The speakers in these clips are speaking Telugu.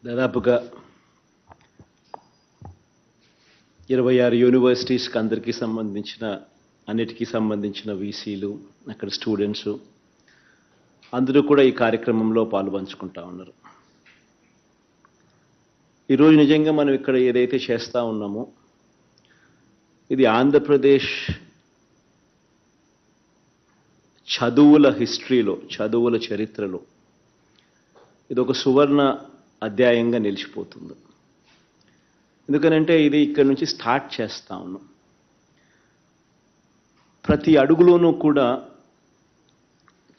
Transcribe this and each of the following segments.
దాదాపుగా 26 యూనివర్సిటీస్కి అన్నిటికీ సంబంధించిన వీసీలు, అక్కడ స్టూడెంట్స్ అందరూ కూడా ఈ కార్యక్రమంలో పాలుపంచుకుంటా ఉన్నారు. ఈరోజు నిజంగా మనం ఇక్కడ ఏదైతే చేస్తూ ఉన్నామో ఇది ఆంధ్రప్రదేశ్ చదువుల హిస్టరీలో, చదువుల చరిత్రలో ఇది ఒక సువర్ణ అధ్యాయంగా నిలిచిపోతుంది. ఎందుకనంటే ఇది ఇక్కడ నుంచి స్టార్ట్ చేస్తా ఉన్నాం. ప్రతి అడుగులోనూ కూడా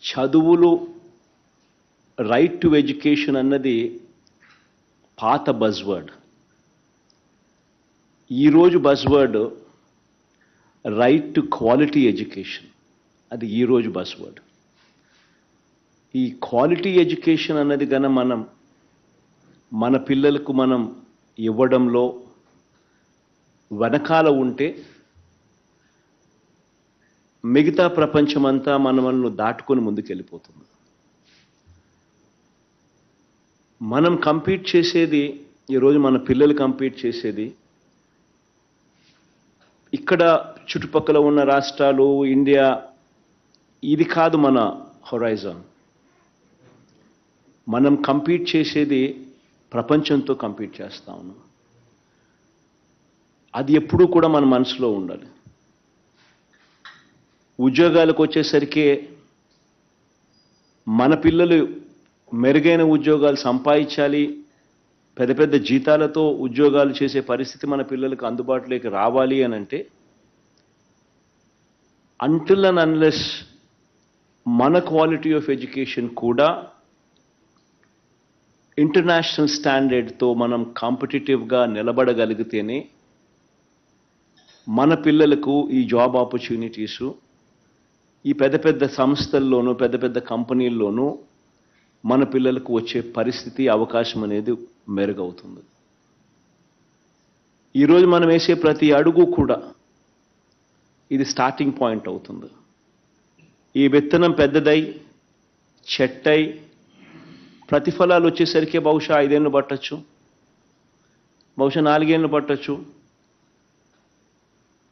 చదువులు, రైట్ టు ఎడ్యుకేషన్ అన్నది పాత బజ్వర్డ్. ఈరోజు buzzword right to quality education, అది ఈరోజు బజ్వర్డ్. ఈ క్వాలిటీ ఎడ్యుకేషన్ అన్నది కన్నా మన పిల్లలకు మనం ఇవ్వడంలో వెనకాల ఉంటే మిగతా ప్రపంచమంతా మనల్ని దాటుకొని ముందుకెళ్ళిపోతుంది. మనం కంపీట్ చేసేది, ఈరోజు మన పిల్లలు కంపీట్ చేసేది ఇక్కడ చుట్టుపక్కల ఉన్న రాష్ట్రాలు, ఇండియా, ఇది కాదు మన హొరైజన్. మనం కంపీట్ చేసేది ప్రపంచంతో కంపీట్ చేస్తా ఉన్నాం. అది ఎప్పుడూ కూడా మన మనసులో ఉండాలి. ఉద్యోగాలకు వచ్చేసరికి మన పిల్లలు మెరుగైన ఉద్యోగాలు సంపాదించాలి, పెద్ద పెద్ద జీతాలతో ఉద్యోగాలు చేసే పరిస్థితి మన పిల్లలకు అందుబాటులోకి రావాలి అని అంటే అంటిల్ అండ్ అన్లెస్ మన క్వాలిటీ ఆఫ్ ఎడ్యుకేషన్ కూడా ఇంటర్నేషనల్ స్టాండర్డ్తో మనం కాంపిటేటివ్గా నిలబడగలిగితేనే మన పిల్లలకు ఈ జాబ్ ఆపర్చునిటీసు ఈ పెద్ద పెద్ద సంస్థల్లోనూ, పెద్ద పెద్ద కంపెనీల్లోనూ మన పిల్లలకు వచ్చే పరిస్థితి, అవకాశం అనేది మెరుగవుతుంది. ఈరోజు మనం వేసే ప్రతి అడుగు కూడా ఇది స్టార్టింగ్ పాయింట్ అవుతుంది. ఈ విత్తనం పెద్దదై, చెట్టై, ప్రతిఫలాలు వచ్చేసరికి బహుశా 5 ఏళ్ళు పట్టచ్చు, బహుశా 4 ఏళ్ళు పట్టచ్చు.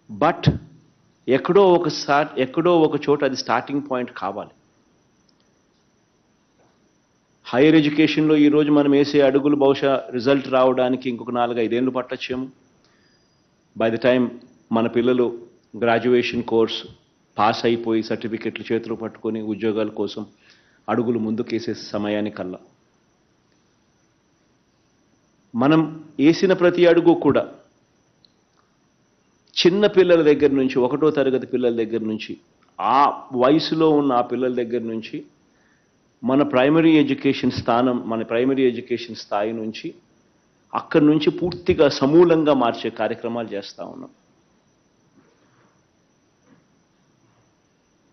బట్ ఎక్కడో ఒక చోట అది స్టార్టింగ్ పాయింట్ కావాలి. హైయర్ ఎడ్యుకేషన్లో ఈరోజు మనం వేసే అడుగులు బహుశా రిజల్ట్ రావడానికి ఇంకొక 4-5 ఏళ్ళు పట్టచ్చేమో. బై ద టైం మన పిల్లలు గ్రాడ్యుయేషన్ కోర్స్ పాస్ అయిపోయి సర్టిఫికెట్లు చేతులు పట్టుకొని ఉద్యోగాల కోసం అడుగులు ముందుకేసే సమయానికల్లా మనం వేసిన ప్రతి అడుగు కూడా చిన్న పిల్లల దగ్గర నుంచి, 1వ తరగతి పిల్లల దగ్గర నుంచి, ఆ వయసులో ఉన్న ఆ పిల్లల దగ్గర నుంచి మన ప్రైమరీ ఎడ్యుకేషన్ స్థాయి నుంచి అక్కడి నుంచి పూర్తిగా సమూలంగా మార్చే కార్యక్రమాలు చేస్తూ ఉన్నాం.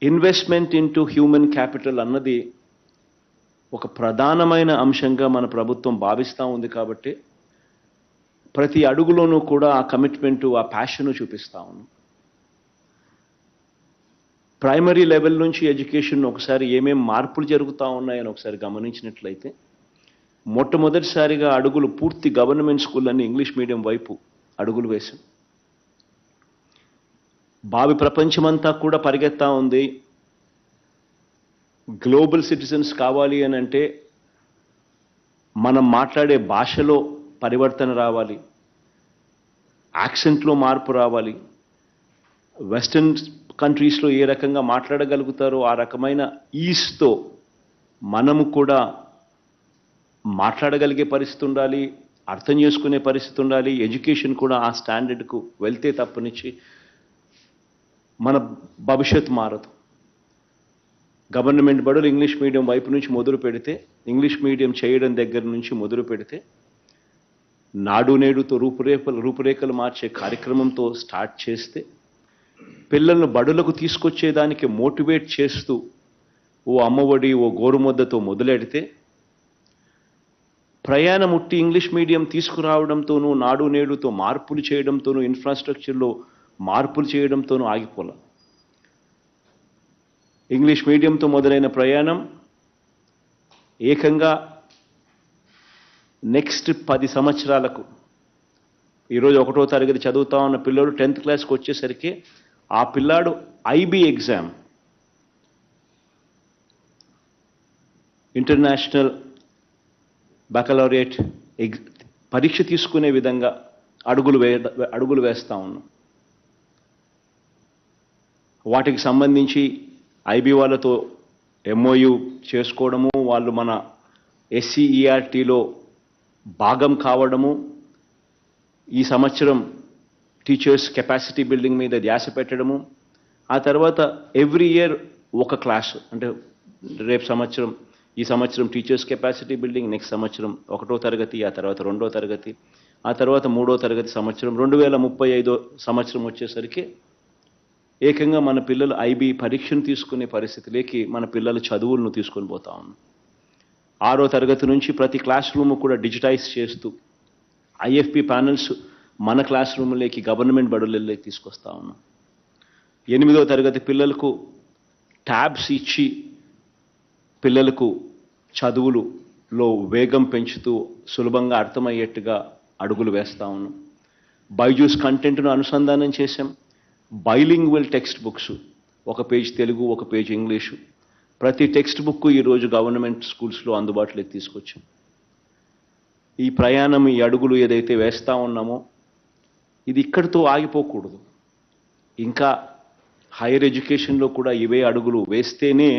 ఇన్వెస్ట్మెంట్ ఇంటూ హ్యూమన్ క్యాపిటల్ అన్నది ఒక ప్రధానమైన అంశంగా మన ప్రభుత్వం భావిస్తూ ఉంది. కాబట్టి ప్రతి అడుగులోనూ కూడా ఆ కమిట్మెంటు, ఆ ప్యాషను చూపిస్తూ ఉన్నాం. ప్రైమరీ లెవెల్ నుంచి ఎడ్యుకేషన్ ఒకసారి ఏమేం మార్పులు జరుగుతూ ఉన్నాయని ఒకసారి గమనించినట్లయితే, మొట్టమొదటిసారిగా అడుగులు పూర్తి గవర్నమెంట్ స్కూళ్ళన్నీ ఇంగ్లీష్ మీడియం వైపు అడుగులు వేశాం. భావి ప్రపంచమంతా కూడా పరిగెత్తా ఉంది. గ్లోబల్ సిటిజన్స్ కావాలి అని అంటే మనం మాట్లాడే భాషలో పరివర్తన రావాలి, యాక్సెంట్లో మార్పు రావాలి. వెస్టర్న్ కంట్రీస్లో ఏ రకంగా మాట్లాడగలుగుతారో ఆ రకమైన ఈస్తో మనము కూడా మాట్లాడగలిగే పరిస్థితి ఉండాలి, అర్థం చేసుకునే పరిస్థితి ఉండాలి. ఎడ్యుకేషన్ కూడా ఆ స్టాండర్డ్కు వెళ్తే తప్పనిచ్చి మన భవిష్యత్తు మారదు. గవర్నమెంట్ బడులు ఇంగ్లీష్ మీడియం వైపు నుంచి మొదలు పెడితే, ఇంగ్లీష్ మీడియం చేయడం దగ్గర నుంచి మొదలు పెడితే, నాడు నేడుతో రూపురేఖలు మార్చే కార్యక్రమంతో స్టార్ట్ చేస్తే, పిల్లలను బడులకు తీసుకొచ్చేదానికి మోటివేట్ చేస్తూ ఓ అమ్మఒడి, ఓ గోరుముద్దతో మొదలెడితే, ప్రయాణం ఉట్టి ఇంగ్లీష్ మీడియం తీసుకురావడంతోనూ, నాడు నేడుతో మార్పులు చేయడంతోనూ, ఇన్ఫ్రాస్ట్రక్చర్లో మార్పులు చేయడంతోనూ ఆగిపోలే. ఇంగ్లీష్ మీడియంతో మొదలైన ప్రయాణం ఏకంగా నెక్స్ట్ 10 సంవత్సరాలకు ఈరోజు 1వ తరగతి చదువుతా ఉన్న పిల్లోడు 10th క్లాస్కి వచ్చేసరికి ఆ పిల్లాడు ఐబీ ఎగ్జామ్, ఇంటర్నేషనల్ బకలౌరియట్ పరీక్ష తీసుకునే విధంగా అడుగులు వేస్తా ఉన్నాం. వాటికి సంబంధించి ఐబీ వాళ్ళతో ఎంఓయు చేసుకోవడము, వాళ్ళు మన ఎస్సీఈఆర్టీలో భాగం కావడము, ఈ సంవత్సరం టీచర్స్ కెపాసిటీ బిల్డింగ్ మీద ధ్యాస పెట్టడము, ఆ తర్వాత ఎవ్రీ ఇయర్ ఒక క్లాస్, అంటే ఈ సంవత్సరం టీచర్స్ కెపాసిటీ బిల్డింగ్, నెక్స్ట్ సంవత్సరం 1వ తరగతి, ఆ తర్వాత 2వ తరగతి, ఆ తర్వాత 3వ తరగతి సంవత్సరం, 2035 సంవత్సరం వచ్చేసరికి ఏకంగా మన పిల్లలు ఐబీ పరీక్షను తీసుకునే పరిస్థితిలోకి మన పిల్లల చదువులను తీసుకొని పోతా ఉన్నాం. 6వ తరగతి నుంచి ప్రతి క్లాస్ రూమ్ కూడా డిజిటైజ్ చేస్తూ ఐఎఫ్పి ప్యానల్స్ మన క్లాస్ రూమ్లోకి, గవర్నమెంట్ బడులలోకి తీసుకొస్తా ఉన్నాం. 8వ తరగతి పిల్లలకు ట్యాబ్స్ ఇచ్చి పిల్లలకు చదువులలో వేగం పెంచుతూ సులభంగా అర్థమయ్యేట్టుగా అడుగులు వేస్తా ఉన్నాం. బైజూస్ కంటెంట్ను అనుసంధానం చేశాం. బైలింగ్వల్ టెక్స్ట్ బుక్స్, ఒక పేజ్ తెలుగు, ఒక పేజ్ ఇంగ్లీషు, ప్రతి టెక్స్ట్ బుక్ ఈరోజు గవర్నమెంట్ స్కూల్స్లో అందుబాటులోకి తీసుకొచ్చాం. ఈ ప్రయాణం, ఈ అడుగులు ఏదైతే వేస్తా ఉన్నామో ఇది ఇక్కడితో ఆగిపోకూడదు. ఇంకా హైయర్ ఎడ్యుకేషన్లో కూడా ఇవే అడుగులు వేస్తేనే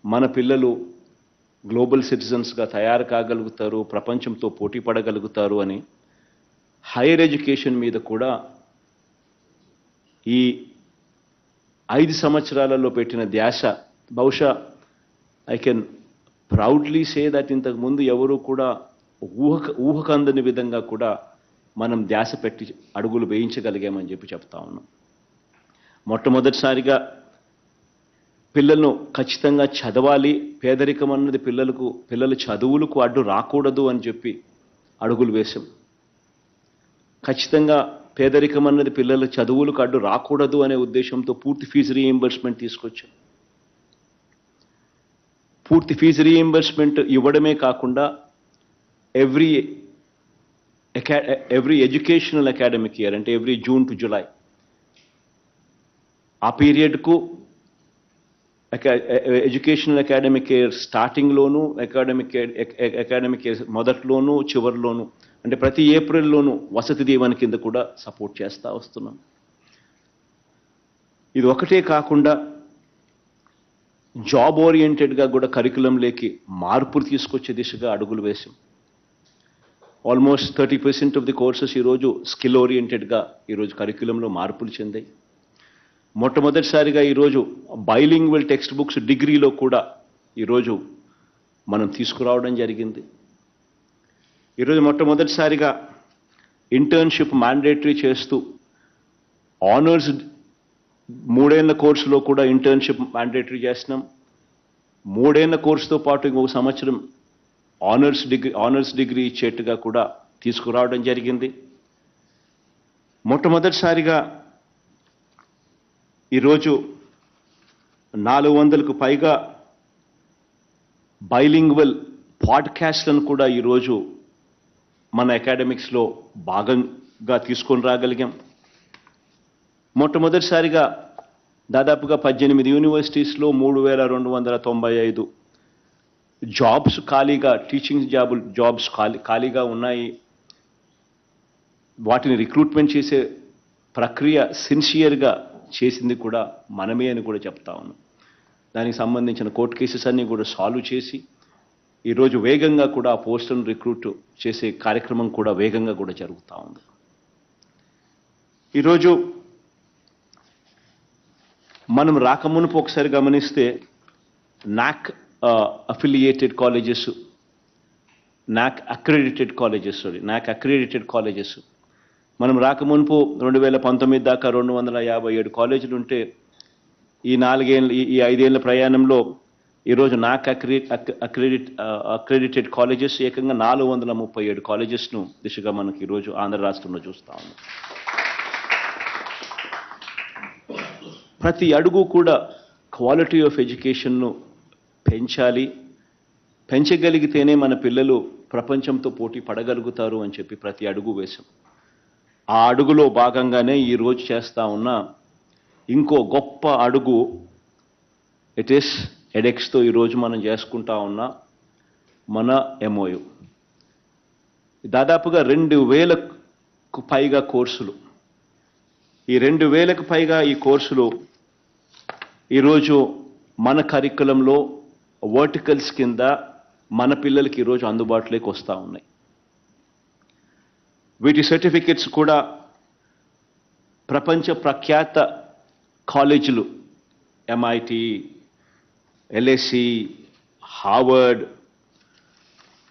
మన పిల్లలు గ్లోబల్ సిటిజన్స్గా తయారు కాగలుగుతారు, ప్రపంచంతో పోటీ పడగలుగుతారు అని హైయర్ ఎడ్యుకేషన్ మీద కూడా ఈ 5 సంవత్సరాలలో పెట్టిన ధ్యాస, బహుశా I can proudly say that ఇంతకుముందు ఎవరు కూడా ఊహకందని విధంగా కూడా మనం ధ్యాస పెట్టి అడుగులు వేయించగలిగామని చెప్తా ఉన్నాం. మొట్టమొదటిసారిగా పిల్లలను ఖచ్చితంగా చదవాలి, పేదరికం అన్నది పిల్లల చదువులకు అడ్డు రాకూడదు అని చెప్పి అడుగులు వేశాం. ఖచ్చితంగా పేదరికం అన్నది పిల్లల చదువులకు అడ్డు రాకూడదు అనే ఉద్దేశంతో పూర్తి ఫీజు రీయింబర్స్మెంట్ తీసుకొచ్చాం. పూర్తి ఫీజు రీయింబర్స్మెంట్ ఇవ్వడమే కాకుండా ఎవ్రీ ఎడ్యుకేషనల్ అకాడమిక్ ఇయర్, అంటే ఎవ్రీ జూన్ టు జులై, ఆ పీరియడ్కు ఎడ్యుకేషనల్ అకాడమిక్ ఇయర్ స్టార్టింగ్లోనూ, అకాడమిక్ ఇయర్ మొదట్లోనూ చివరిలోనూ, అంటే ప్రతి ఏప్రిల్లోనూ వసతి దీవెన కింద కూడా సపోర్ట్ చేస్తూ వస్తున్నాం. ఇది ఒకటే కాకుండా జాబ్ ఓరియంటెడ్గా కూడా కరికులంలోకి మార్పులు తీసుకొచ్చే దిశగా అడుగులు వేశాం. ఆల్మోస్ట్ 30% ఆఫ్ ది కోర్సెస్ ఈరోజు స్కిల్ ఓరియంటెడ్గా ఈరోజు కరికులంలో మార్పులు చెందాయి. మొట్టమొదటిసారిగా ఈరోజు బైలింగ్వల్ టెక్స్ట్ బుక్స్ డిగ్రీలో కూడా ఈరోజు మనం తీసుకురావడం జరిగింది. ఈరోజు మొట్టమొదటిసారిగా ఇంటర్న్షిప్ మ్యాండేటరీ చేస్తూ ఆనర్స్ 3 ఏళ్ల కోర్సులో కూడా ఇంటర్న్షిప్ మ్యాండేటరీ చేస్తున్నాం. 3 ఏళ్ల కోర్సుతో పాటు ఇంకొక సంవత్సరం ఆనర్స్ డిగ్రీ ఇచ్చేట్టుగా కూడా తీసుకురావడం జరిగింది. మొట్టమొదటిసారిగా ఈరోజు 400కు పైగా బైలింగ్వల్ పాడ్కాస్ట్లను కూడా ఈరోజు మన అకాడమిక్స్లో భాగంగా తీసుకొని రాగలిగాం. మొట్టమొదటిసారిగా దాదాపుగా 18 యూనివర్సిటీస్లో 3295 జాబ్స్ ఖాళీగా, టీచింగ్ జాబ్స్ ఖాళీగా ఉన్నాయి. వాటిని రిక్రూట్మెంట్ చేసే ప్రక్రియ సిన్సియర్గా చేసింది కూడా మనమే అని కూడా చెప్తా ఉన్నాం. దానికి సంబంధించిన కోర్టు కేసెస్ అన్నీ కూడా సాల్వ్ చేసి ఈరోజు వేగంగా కూడా ఆ పోస్టులను రిక్రూట్ చేసే కార్యక్రమం కూడా వేగంగా కూడా జరుగుతూ ఉంది. ఈరోజు మనం రాకమునుపు ఒకసారి గమనిస్తే నాక్ అఫిలియేటెడ్ కాలేజెస్, నాక్ అక్రెడిటెడ్ కాలేజెస్ మనం రాకమునుపు 2019 దాకా 257 కాలేజీలు ఉంటే ఈ 5 ఏళ్ల ప్రయాణంలో ఈరోజు నాక్ అక్రెడిటెడ్ కాలేజెస్ ఏకంగా 437 కాలేజెస్ను దిశగా మనకి ఈరోజు ఆంధ్ర రాష్ట్రంలో చూస్తా ఉన్నాం. ప్రతి అడుగు కూడా క్వాలిటీ ఆఫ్ ఎడ్యుకేషన్ను పెంచాలి. పెంచగలిగితేనే మన పిల్లలు ప్రపంచంతో పోటీ పడగలుగుతారు అని చెప్పి ప్రతి అడుగు వేశాం. ఆ అడుగులో భాగంగానే ఈరోజు చేస్తా ఉన్న ఇంకో గొప్ప అడుగు ఇట్ ఈస్ ఎడెక్స్తో ఈరోజు మనం చేసుకుంటా ఉన్న మన MOU. దాదాపుగా 2000కు పైగా కోర్సులు. ఈ 2000కు పైగా ఈ కోర్సులు ఈరోజు మన కరికులంలో వర్టికల్స్ కింద మన పిల్లలకి ఈరోజు అందుబాటులోకి వస్తూ ఉన్నాయి. వీటి సర్టిఫికెట్స్ కూడా ప్రపంచ ప్రఖ్యాత కాలేజీలు MIT, LSE, హార్వర్డ్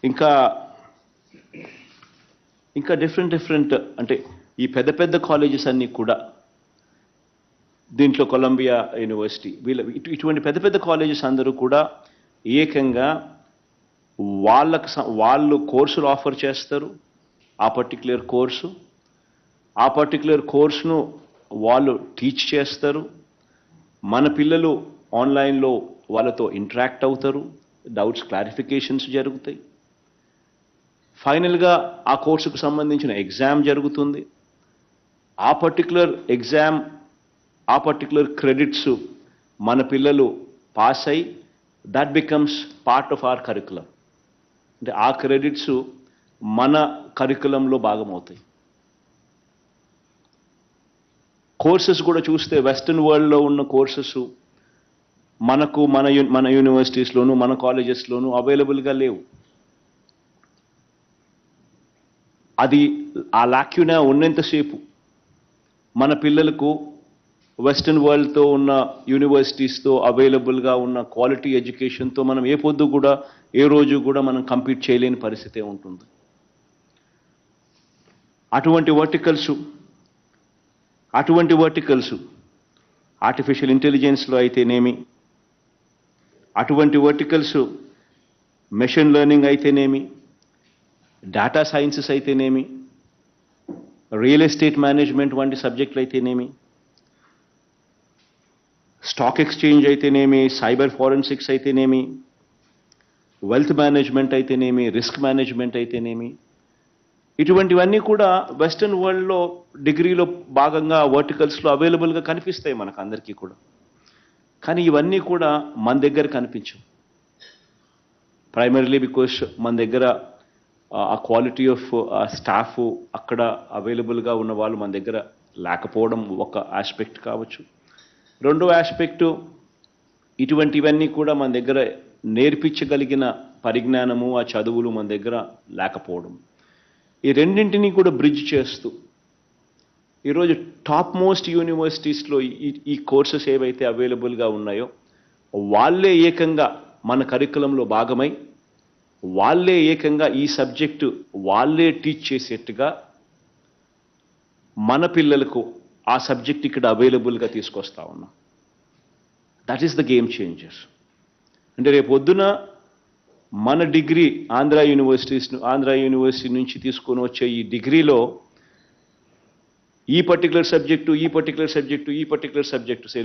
ఇంకా డిఫరెంట్ అంటే ఈ పెద్ద పెద్ద కాలేజెస్ అన్నీ కూడా, దీంట్లో కొలంబియా యూనివర్సిటీ, ఇటువంటి పెద్ద పెద్ద కాలేజెస్ అందరూ కూడా ఏకంగా వాళ్ళు కోర్సులు ఆఫర్ చేస్తారు. ఆ పర్టిక్యులర్ కోర్సును వాళ్ళు టీచ్ చేస్తారు. మన పిల్లలు ఆన్లైన్లో వాళ్ళతో ఇంటరాక్ట్ అవుతారు, డౌట్స్ క్లారిఫికేషన్స్ జరుగుతాయి. ఫైనల్గా ఆ కోర్సుకు సంబంధించిన ఎగ్జామ్ జరుగుతుంది. ఆ పర్టిక్యులర్ క్రెడిట్స్ మన పిల్లలు పాస్ అయి that becomes part of hour curriculum. అంటే ఆ క్రెడిట్స్ మన కరికులంలో భాగమవుతాయి. కోర్సెస్ కూడా చూస్తే వెస్టర్న్ వరల్డ్లో ఉన్న కోర్సెస్ మనకు మన యూనివర్సిటీస్లోను మన కాలేజెస్లోనూ అవైలబుల్గా లేవు. అది ఆ లాక్యూనా ఉన్నంతసేపు మన పిల్లలకు వెస్టర్న్ వరల్డ్తో ఉన్న యూనివర్సిటీస్తో అవైలబుల్గా ఉన్న క్వాలిటీ ఎడ్యుకేషన్తో మనం ఏ రోజు కూడా మనం కంపీట్ చేయలేని పరిస్థితే ఉంటుంది. అటువంటి వర్టికల్స్ ఆర్టిఫిషియల్ ఇంటెలిజెన్స్లో అయితేనేమి, అటువంటి వర్టికల్స్ మెషిన్ లెర్నింగ్ అయితేనేమి, డేటా సైన్సెస్ అయితేనేమి, రియల్ ఎస్టేట్ మేనేజ్మెంట్ వంటి సబ్జెక్టులు అయితేనేమి, స్టాక్ ఎక్స్చేంజ్ అయితేనేమి, సైబర్ ఫారెన్సిక్స్ అయితేనేమి, వెల్త్ మేనేజ్మెంట్ అయితేనేమి, రిస్క్ మేనేజ్మెంట్ అయితేనేమి, ఇటువంటివన్నీ కూడా వెస్టర్న్ వరల్డ్లో డిగ్రీలో భాగంగా వర్టికల్స్లో అవైలబుల్గా కనిపిస్తాయి మనకు అందరికీ కూడా. కానీ ఇవన్నీ కూడా మన దగ్గర కనిపించవు. ప్రైమరీలీ బికాస్ మన దగ్గర ఆ క్వాలిటీ ఆఫ్ స్టాఫ్ అక్కడ అవైలబుల్గా ఉన్న వాళ్ళు మన దగ్గర లేకపోవడం ఒక ఆస్పెక్ట్ కావచ్చు. రెండో ఆస్పెక్టు, ఇటువంటివన్నీ కూడా మన దగ్గర నేర్పించగలిగిన పరిజ్ఞానము, ఆ చదువులు మన దగ్గర లేకపోవడం. ఈ రెండింటినీ కూడా బ్రిడ్జ్ చేస్తూ ఈరోజు టాప్ మోస్ట్ యూనివర్సిటీస్లో ఈ కోర్సెస్ ఏవైతే అవైలబుల్గా ఉన్నాయో వాళ్ళే ఏకంగా మన కరికులంలో భాగమై వాళ్ళే ఏకంగా ఈ సబ్జెక్టు వాళ్ళే టీచ్ చేసేట్టుగా మన పిల్లలకు ఆ సబ్జెక్ట్ ఇక్కడ అవైలబుల్గా తీసుకొస్తా ఉన్నాం. That is the game changer. అంటే రేపు పొద్దున మన డిగ్రీ ఆంధ్ర యూనివర్సిటీ నుంచి తీసుకొని వచ్చే ఈ డిగ్రీలో ఈ పర్టికులర్ సబ్జెక్టు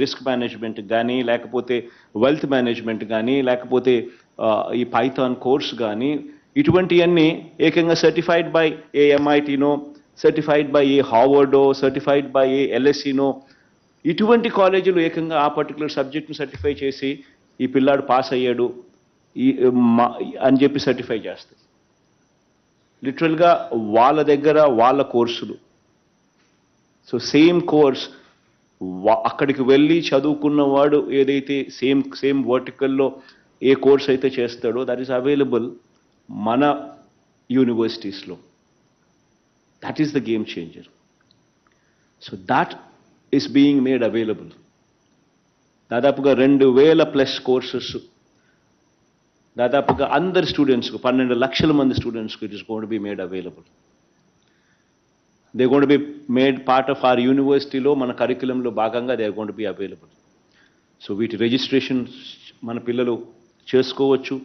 రిస్క్ మేనేజ్మెంట్ కానీ, లేకపోతే వెల్త్ మేనేజ్మెంట్ కానీ, లేకపోతే ఈ పైథాన్ కోర్స్ కానీ, ఇటువంటివన్నీ ఏకంగా సర్టిఫైడ్ బై ఏ MITనో, సర్టిఫైడ్ బై ఏ హార్వర్డో, సర్టిఫైడ్ బై ఏ LSEనో, ఇటువంటి కాలేజీలు ఏకంగా ఆ పర్టికులర్ సబ్జెక్ట్ను సర్టిఫై చేసి ఈ పిల్లాడు పాస్ అయ్యాడు అని చెప్పి సర్టిఫై చేస్తాయి. లిటరల్గా వాళ్ళ దగ్గర వాళ్ళ కోర్సులు. సో సేమ్ కోర్స్ అక్కడికి వెళ్ళి చదువుకున్నవాడు ఏదైతే సేమ్ వర్టికల్లో ఏ కోర్స్ అయితే చేస్తాడో దట్ ఈస్ అవైలబుల్ మన యూనివర్సిటీస్లో. That is the game changer. So that is being made available. దాదాపుగా 2000+ కోర్సెస్ దాదాపుగా అందరి స్టూడెంట్స్కు 12 లక్షల మంది స్టూడెంట్స్కు it is going to be made available. They going to be made part of our యూనివర్సిటీలో మన కరికులంలో భాగంగా they are going to be available. So వీటి రిజిస్ట్రేషన్ మన పిల్లలు చేసుకోవచ్చు.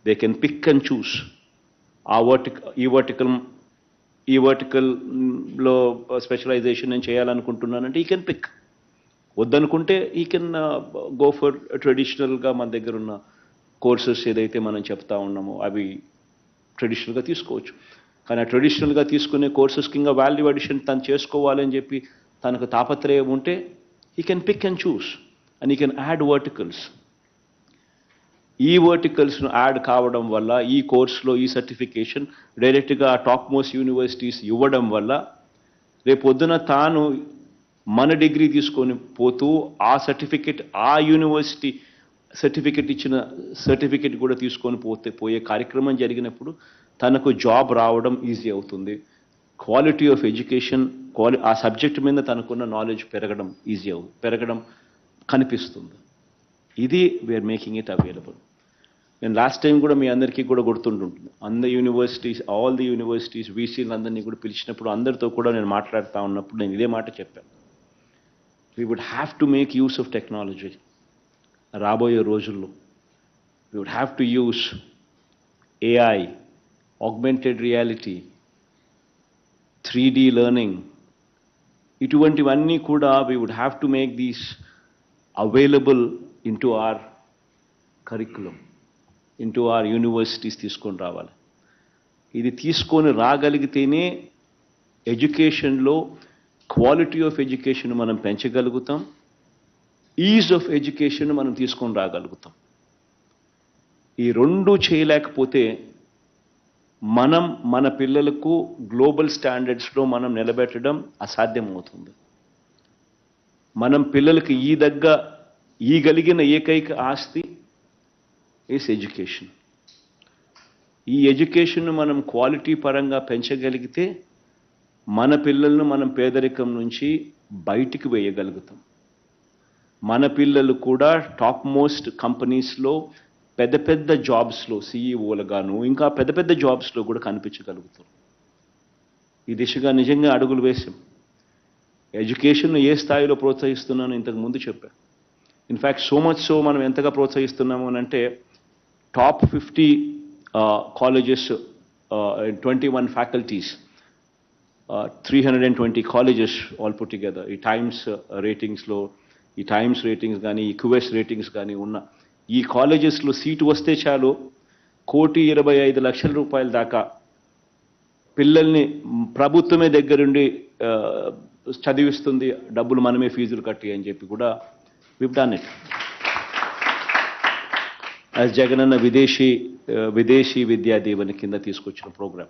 They can pick and choose ఈ వర్టికల్లో స్పెషలైజేషన్ నేను చేయాలనుకుంటున్నానంటే ఈ కెన్ పిక్. వద్దనుకుంటే ఈ కెన్ గో ఫర్ ట్రెడిషనల్గా మన దగ్గర ఉన్న కోర్సెస్ ఏదైతే మనం చెప్తా ఉన్నామో అవి ట్రెడిషనల్గా తీసుకోవచ్చు. కానీ ఆ ట్రెడిషనల్గా తీసుకునే కోర్సెస్కి ఇంకా వాల్యూ అడిషన్ తను చేసుకోవాలని చెప్పి తనకు తాపత్రయం ఉంటే he can pick and choose and he can add verticals. ఈ వర్టికల్స్ను యాడ్ కావడం వల్ల ఈ కోర్సులో ఈ సర్టిఫికేషన్ డైరెక్ట్గా టాప్ మోస్ట్ యూనివర్సిటీస్ ఇవ్వడం వల్ల రేపొద్దున తాను మన డిగ్రీ తీసుకొని పోతూ ఆ సర్టిఫికెట్ ఆ యూనివర్సిటీ సర్టిఫికెట్ ఇచ్చిన సర్టిఫికెట్ కూడా తీసుకొని పోయే కార్యక్రమం జరిగినప్పుడు తనకు జాబ్ రావడం ఈజీ అవుతుంది. క్వాలిటీ ఆఫ్ ఎడ్యుకేషన్ ఆ సబ్జెక్ట్ మీద తనకున్న నాలెడ్జ్ పెరగడం కనిపిస్తుంది. ఇది వీఆర్ మేకింగ్ ఇట్ అవైలబుల్. నేను లాస్ట్ టైం కూడా మీ అందరికీ కూడా గుర్తుంటుంటుంది. ఆల్ ది యూనివర్సిటీస్ వీసీలందరినీ కూడా పిలిచినప్పుడు అందరితో కూడా నేను మాట్లాడుతూ ఉన్నప్పుడు నేను ఇదే మాట చెప్పాను. We would have to make use of technology. రాబోయే రోజుల్లో we would have to use AI, augmented reality, 3D learning. ఇటువంటివన్నీ కూడా we would have to make these available into our curriculum, into our universities తీసుకొని రావాలి. ఇది తీసుకొని రాగలిగితేనే ఎడ్యుకేషన్లో క్వాలిటీ ఆఫ్ ఎడ్యుకేషన్ మనం పెంచగలుగుతాం, ఈజ్ ఆఫ్ ఎడ్యుకేషన్ మనం తీసుకొని రాగలుగుతాం. ఈ రెండు చేయలేకపోతే మనం మన పిల్లలకు గ్లోబల్ స్టాండర్డ్స్లో మనం నిలబెట్టడం అసాధ్యమవుతుంది. మనం పిల్లలకి ఈగలిగిన ఏకైక ఆస్తి ఈజ్ ఎడ్యుకేషన్. ఈ ఎడ్యుకేషన్ను మనం క్వాలిటీ పరంగా పెంచగలిగితే మన పిల్లలను మనం పేదరికం నుంచి బయటికి వేయగలుగుతాం. మన పిల్లలు కూడా టాప్ మోస్ట్ కంపెనీస్లో పెద్ద పెద్ద జాబ్స్లో సీఈఓలుగాను ఇంకా పెద్ద పెద్ద జాబ్స్లో కూడా కనిపించగలుగుతారు. ఈ దిశగా నిజంగా అడుగులు వేసాం. ఎడ్యుకేషన్ను ఏ స్థాయిలో ప్రోత్సహిస్తున్నానో ఇంతకు ముందు చెప్పాను. ఇన్ఫ్యాక్ట్ సో మచ్ సో మనం ఎంతగా ప్రోత్సహిస్తున్నాము అని అంటే top 50 colleges, 21 faculties, 320 colleges all put together ఈ టైమ్స్ రేటింగ్స్ కానీ ఈ క్యూఎస్ రేటింగ్స్ కానీ ఉన్న ఈ కాలేజెస్లో సీటు వస్తే చాలు 1,25,00,000 రూపాయల దాకా పిల్లల్ని ప్రభుత్వమే దగ్గరుండి చదివిస్తుంది, డబ్బులు మనమే ఫీజులు కట్టి అని చెప్పి కూడా we've done it. as Jagananna విదేశీ విద్యా దీవెన కింద తీసుకొచ్చిన ప్రోగ్రాం.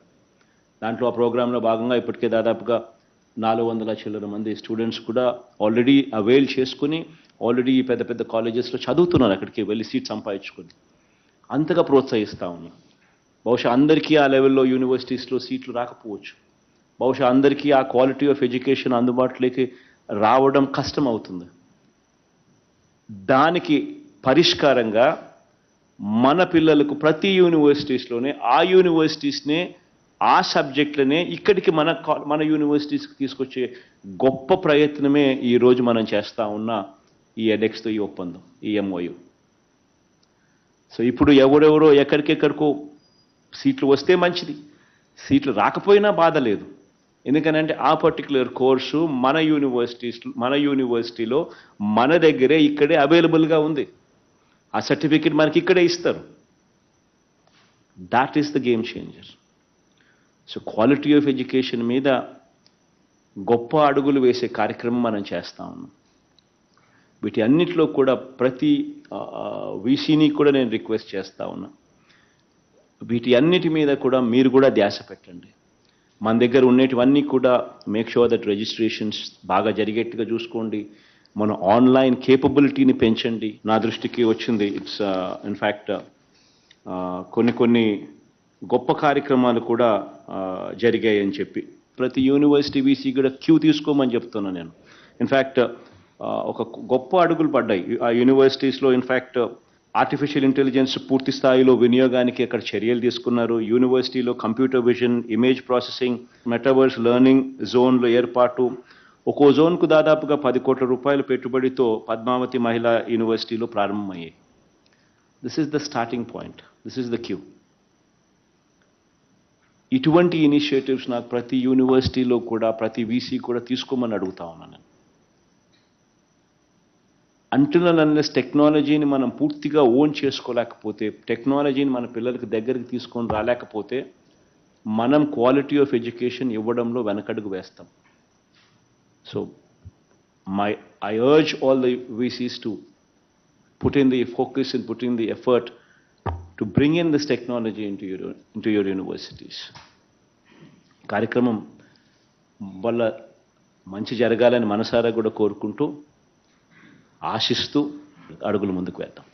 దాంట్లో ఆ ప్రోగ్రాంలో భాగంగా ఇప్పటికే దాదాపుగా 400 చిల్లర మంది స్టూడెంట్స్ కూడా ఆల్రెడీ అవైల్ చేసుకుని ఆల్రెడీ పెద్ద పెద్ద కాలేజెస్లో చదువుతున్నారు, అక్కడికి వెళ్ళి సీట్ సంపాదించుకొని. అంతగా ప్రోత్సహిస్తూ ఉన్నాం. బహుశా అందరికీ ఆ లెవెల్లో యూనివర్సిటీస్లో సీట్లు రాకపోవచ్చు, బహుశా అందరికీ ఆ క్వాలిటీ ఆఫ్ ఎడ్యుకేషన్ అందుబాటులోకి రావడం కష్టం అవుతుంది. దానికి పరిష్కారంగా మన పిల్లలకు ప్రతి యూనివర్సిటీస్లోనే ఆ యూనివర్సిటీస్నే ఆ సబ్జెక్టులనే ఇక్కడికి మన యూనివర్సిటీస్కి తీసుకొచ్చే గొప్ప ప్రయత్నమే ఈరోజు మనం చేస్తూ ఉన్న ఈ ఎడెక్స్తో ఈ ఒప్పందం, ఈ MOU. సో ఇప్పుడు ఎవరెవరో ఎక్కడికెక్కడికో సీట్లు వస్తే మంచిది, సీట్లు రాకపోయినా బాధ లేదు. ఎందుకనంటే ఆ పర్టికులర్ కోర్సు మన యూనివర్సిటీలో మన దగ్గరే ఇక్కడే అవైలబుల్గా ఉంది. ఆ సర్టిఫికెట్ మనకి ఇక్కడే ఇస్తారు. That is the game changer. So quality of education మీద గొప్ప అడుగులు వేసే కార్యక్రమం మనం చేస్తూ ఉన్నాం. వీటి అన్నిటిలో కూడా ప్రతి వీసీని కూడా నేను రిక్వెస్ట్ చేస్తూ ఉన్నా, వీటి అన్నిటి మీద కూడా మీరు కూడా ధ్యాస పెట్టండి. మన దగ్గర ఉండేటివన్నీ కూడా మేక్ షూర్ దట్ రిజిస్ట్రేషన్స్ బాగా జరిగేట్టుగా చూసుకోండి. మన ఆన్లైన్ కేపబిలిటీని పెంచండి. నా దృష్టికి వచ్చింది ఇట్స్ ఇన్ఫ్యాక్ట్ కొన్ని గొప్ప కార్యక్రమాలు కూడా జరిగాయి అని చెప్పి ప్రతి యూనివర్సిటీ వీసీ కూడా క్యూ తీసుకోమని చెప్తున్నాను నేను. ఇన్ఫ్యాక్ట్ ఒక గొప్ప అడుగులు పడ్డాయి ఆ యూనివర్సిటీస్లో. ఇన్ఫ్యాక్ట్ ఆర్టిఫిషియల్ ఇంటెలిజెన్స్ పూర్తి స్థాయిలో వినియోగానికి అక్కడ చర్యలు తీసుకున్నారు. యూనివర్సిటీలో computer vision, image processing, metaverse learning జోన్ల ఏర్పాటు. ఒక్కో జోన్కు దాదాపుగా 10 కోట్ల రూపాయల పెట్టుబడితో పద్మావతి మహిళా యూనివర్సిటీలో ప్రారంభమయ్యాయి. This is the starting point, this is the cue. ఇటువంటి ఇనిషియేటివ్స్ నాకు ప్రతి యూనివర్సిటీలో కూడా ప్రతి వీసీ కూడా తీసుకోమని అడుగుతా ఉన్నాను. అంటున్న టెక్నాలజీని మనం పూర్తిగా ఓన్ చేసుకోలేకపోతే, టెక్నాలజీని మన పిల్లలకి దగ్గరికి తీసుకొని రాలేకపోతే మనం క్వాలిటీ ఆఫ్ ఎడ్యుకేషన్ ఇవ్వడంలో వెనకడుగు వేస్తాం. So I urge all the VCs to put in the focus and put in the effort to bring in this technology into your universities. కార్యక్రమం వల్ల మంచి జరగాలని మనసారా కూడా కోరుకుంటూ ఆశిస్తూ అడుగులు ముందుకు వేద్దాం.